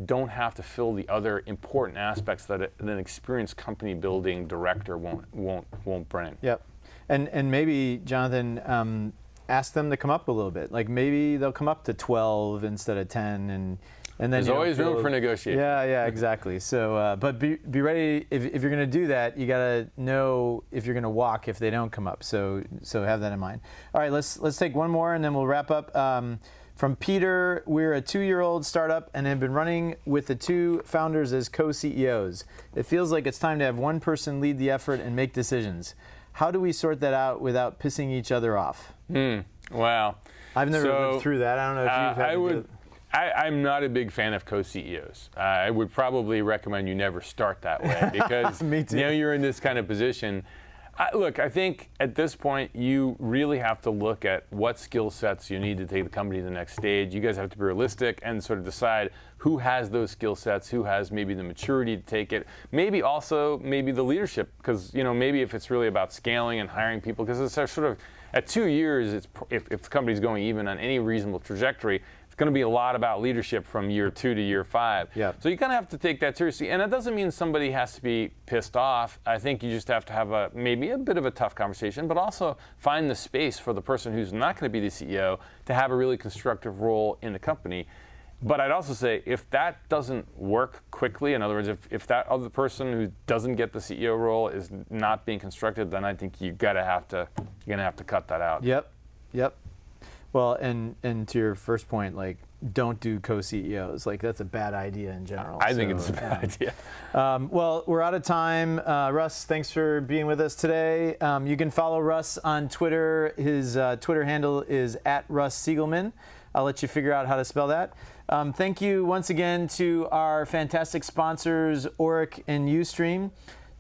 don't have to fill the other important aspects that an experienced company building director won't bring. Yep, and maybe, Jonathan, ask them to come up a little bit. Like, maybe they'll come up to 12 instead of 10, and then there's always room for negotiation. Yeah, exactly. So, but be ready if you're going to do that. You got to know if you're going to walk if they don't come up. So have that in mind. All right, let's take one more and then we'll wrap up. From Peter, we're a 2-year-old startup and have been running with the 2 founders as co-CEOs. It feels like it's time to have one person lead the effort and make decisions. How do we sort that out without pissing each other off? Wow. I've never lived through that. I don't know if you've had to do it. I'm not a big fan of co-CEOs. I would probably recommend you never start that way, because Me too. now you're in this kind of position. Look, I think at this point you really have to look at what skill sets you need to take the company to the next stage. You guys have to be realistic and sort of decide who has those skill sets, who has maybe the maturity to take it, maybe the leadership, because maybe if it's really about scaling and hiring people, because it's sort of at 2 years, if the company's going even on any reasonable trajectory, it's going to be a lot about leadership from year 2 to year 5. Yeah. So you kind of have to take that seriously. And that doesn't mean somebody has to be pissed off. I think you just have to have maybe a bit of a tough conversation, but also find the space for the person who's not going to be the CEO to have a really constructive role in the company. But I'd also say, if that doesn't work quickly, in other words, if that other person who doesn't get the CEO role is not being constructed, then I think you're gonna have to cut that out. Yep. Well, and to your first point, like, don't do co-CEOs. Like, that's a bad idea in general. I think it's a bad idea. Well, we're out of time. Russ, thanks for being with us today. You can follow Russ on Twitter. His Twitter handle is @RussSiegelman. I'll let you figure out how to spell that. Thank you once again to our fantastic sponsors, Orrick and Ustream.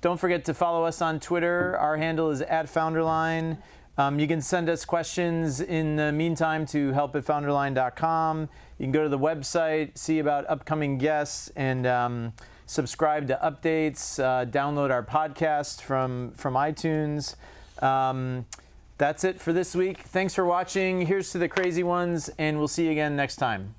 Don't forget to follow us on Twitter. Our handle is @FounderLine. You can send us questions in the meantime to help@founderline.com. You can go to the website, see about upcoming guests, and subscribe to updates, download our podcast from iTunes. That's it for this week. Thanks for watching. Here's to the crazy ones, and we'll see you again next time.